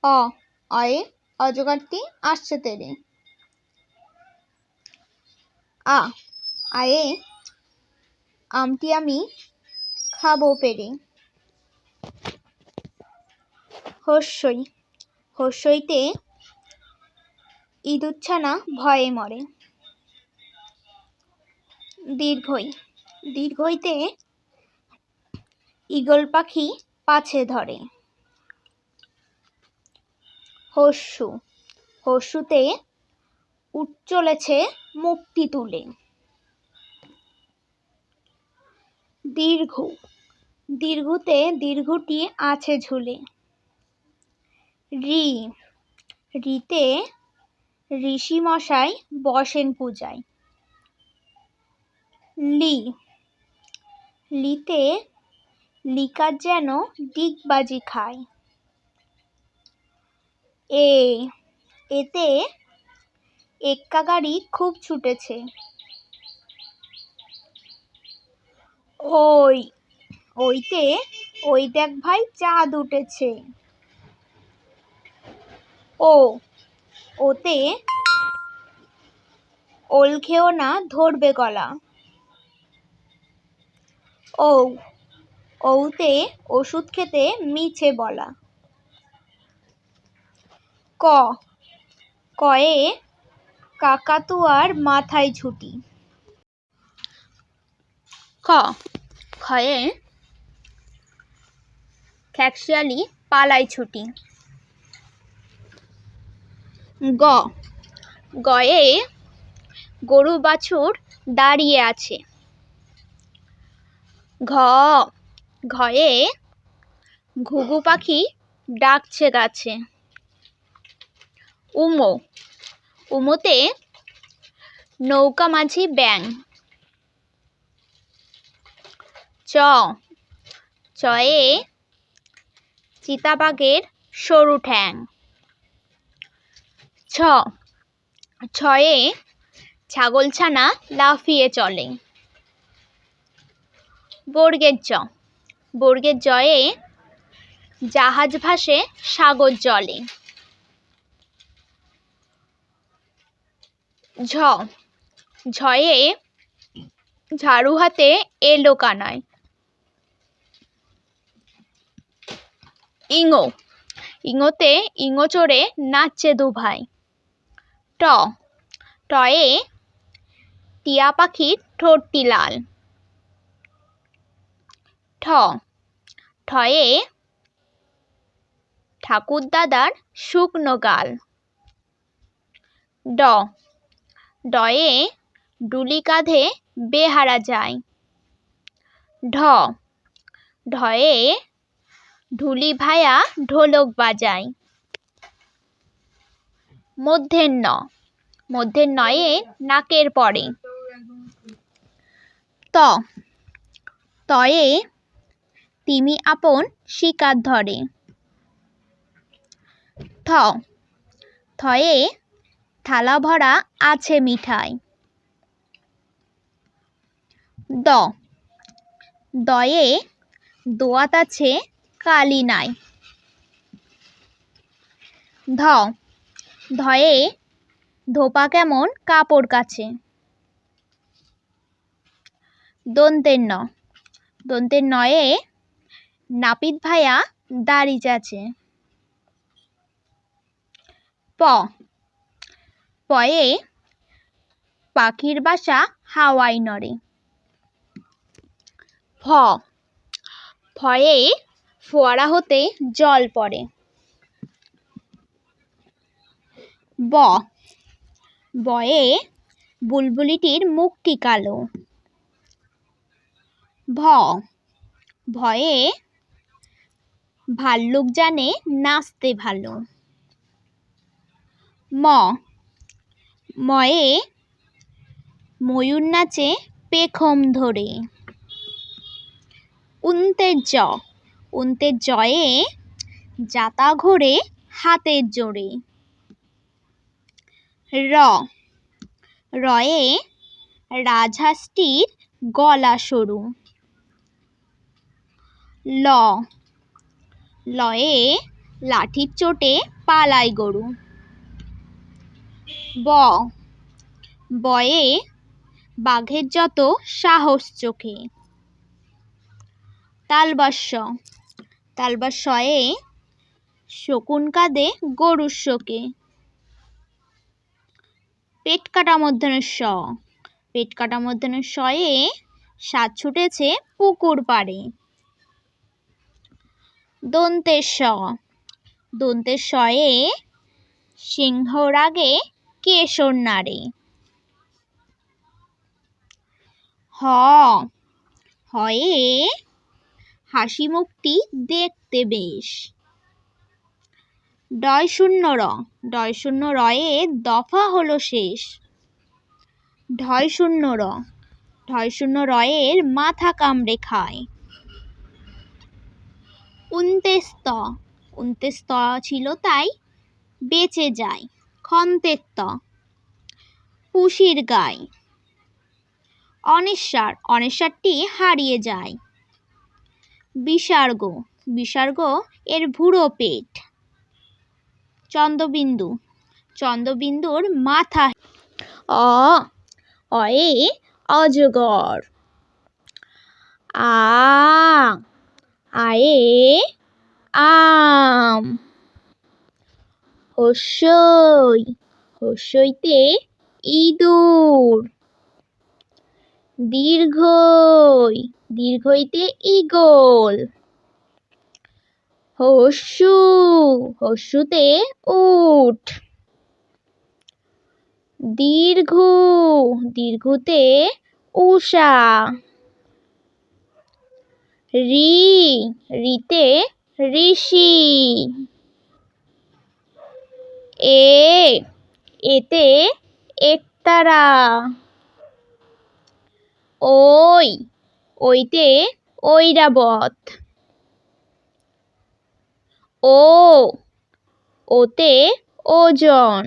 অ অয়ে অজগরটি আসছে তেড়ে। আ আয়ে আমটি আমি খাবো পেড়ে। হস্যই হস্যইতে ইঁদুরছানা ভয়ে মরে। দীর্ঘই দীর্ঘইতে ঈগল পাখি পাছে ধরে। হস্যু হস্যুতে উট চলেছে মুখটি তুলে। দীর্ঘ দীর্ঘতে দীর্ঘটি আছে ঝুলে। ঋ ঋতে ঋষি মশাই বসেন পূজায়। লি লিতে লিকার যেন ডিগবাজি খায়। এ এতে এক্কা গাড়ি খুব ছুটেছে। ওই ওইতে ওই দেখ ভাই চাঁদ উঠেছে। ও ওতে ওল খেও না ধরবে গলা। ঔ ঔতে ওষুধ খেতে মিছে বলা। ক কয়ে কাকাতুয়ার মাথায় ঝুঁটি। খ খয়ে খ্যাকশিয়ালি পালায় ছুটি। গ গয়ে গরু বাছুর দাঁড়িয়ে আছে। ঘ ঘয়ে ঘুঘু পাখি ডাকছে গাছে। উমো উমোতে নৌকা মাঝি ব্যাঙ। চ চয়ে চিতাবাঘের সরু ঠ্যাং। ছ ছয়ে ছাগলছানা লাফিয়ে চলে। বর্গের জ বর্গের জয়ে জাহাজ ভাসে সাগর জলে। ঝ ঝয়ে ঝাড়ু হাতে এলো কানায়। ইঙো ইঙোতে ইঙো চড়ে নাচছে দুভাই। ট টয়ে টিয়া পাখির ঠোঁটটি লাল। ঠ ঠয়ে ঠাকুর দাদার শুকনো গাল। ড ডয়ে ডুলি কাঁধে বেহারা যায়। ঢ ঢয়ে ঢুলি ভায়া ঢোলক বাজায়। মধ্যের ন মধ্যের নয়ে নাকের পরে। ত তয়ে তিমি আপন শিকার ধরে। থ থয়ে থালা ভরা আছে মিঠাই। দ দয়ে দোয়াত আছে কালি নাই। ধ ধয়ে ধোপা কেমন কাপড় কাছে। দন্তের ন দন্তের নয়ে নাপিত ভায়া দাড়ি চাচে। প পয়ে পাখির বাসা হাওয়ায় নড়ে। ফ ফয়ে ফোয়ারা হতে জল পড়ে। ব বয়ে বুলবুলিটির মুখটি কালো। ভ ভয়ে ভাল্লুক জানে নাচতে ভালো। ম ময়ে ময়ূর নাচে পেখম ধরে। উন্তের জয়ে জাতা ঘোরে হাতের জোরে। র রয়ে রাজহাঁসটির গলা সরু। ল লয়ে লাঠির চোটে পালায় গরু। বয়ে বাঘের যত সাহস চোখে। তালবাস্যয়ে শকুন কাঁদে গরুর শোকে। পেটকাটা মূর্ধন্য শয়ে সাত ছুটেছে পুকুর পাড়ে। দন্তের শয়ে সিংহ রাগে কেশর নাড়ে। হয়ে হাসি মুখটি দেখতে বেশ। ডয় শূন্য রয়ে দফা হলো শেষ। ঢয় শূন্য রয়ের মাথা কামড়ে খায়। উনতেস্ত ছিল তাই বেঁচে যায়। খন্তেত্ব পুষির গায়। অনেশ্বরটি হারিয়ে যায়। বিসর্গ এর ভুরো পেট। চন্দ্রবিন্দুর মাথা। অয়ে অজগর। আয়ে আম। হস্যইতে ইঁদুর। দীর্ঘইতে ঈগল। হস্যুতে উট। দীর্ঘুতে উষা। ঋতে ঋষি। এতে একতারা। ওইতে ঐরাবত। ওতে ওজন।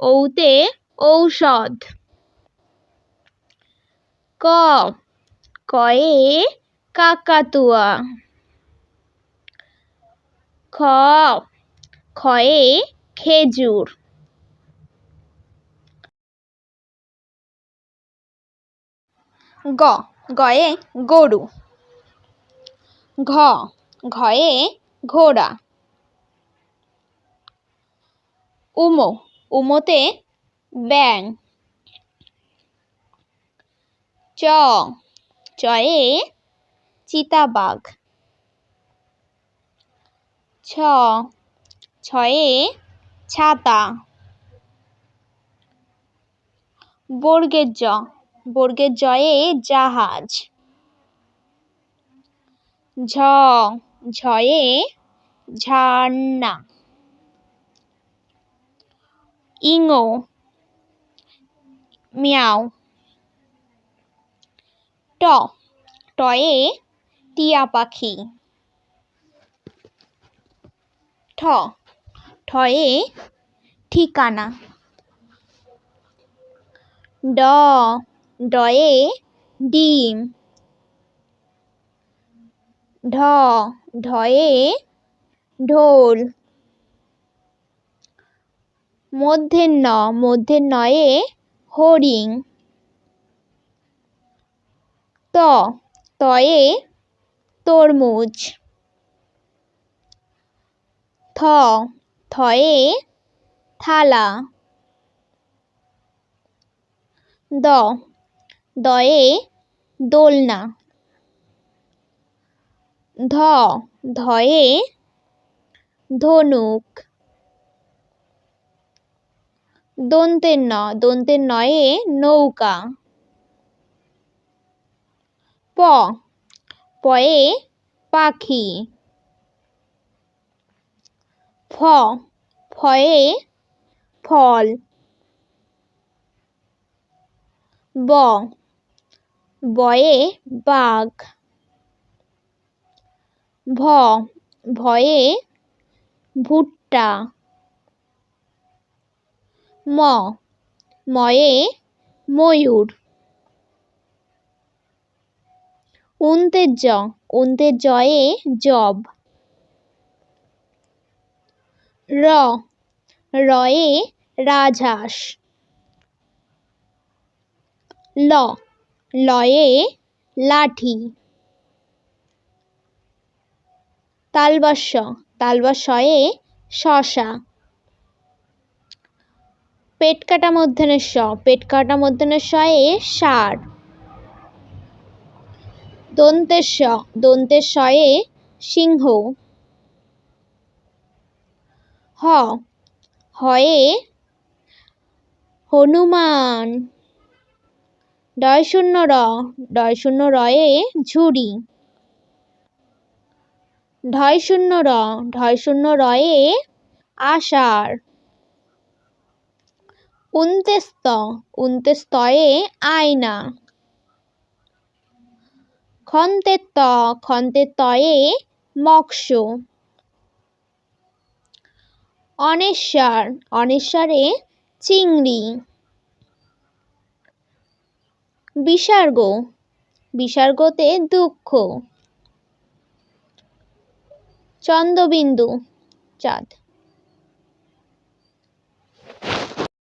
ঔতে ঔষধ। কয়ে কাকাতুয়া। খয়ে খেজুর। গয়ে গরু। ঘয়ে ঘোড়া। উমোতে ব্যাঙ। চয়ে চিতাবাঘ। ছয়ে ছাতা। বর্গের জয়ে জাহাজ। ঝয়ে ঝান্না। ইঙো মিয়াও। টয়ে টিয়া পাখি। ঠয়ে ঠিকানা। ডয়ে ডিম। ঢয়ে ঢোল। মূর্ধন্যয়ে হরিণ। তয়ে তরমুজ। থয়ে থালা। দয়ে দোলনা। ধয়ে ধনুক। দন্তের নয়ে নৌকা। পয়ে পাখি। ফয়ে ফল। বয়ে বাঘ। ভয়ে ভুট্টা। ময়ে ময়ূর। উন্তের জয়ে জব। রয়ে রাজহাঁস। লয়ে লাঠি। তালবস্যয়ে শশা। পেট কাটা মূর্ধন্য ষয়ে ষাঁড়। দন্তের শয়ে সিংহ। হয়ে হনুমান। ডয় শূন্য রয়ে ঝুড়ি। ঢয় শূন্য রয়ে আষাঢ়। উন্তেস্তয়ে আয়না। খন্তের তয়ে মৎস্য। অনেশ্বরে চিংড়ি। বিসর্গতে দুঃখ। চন্দ্রবিন্দু চাঁদ।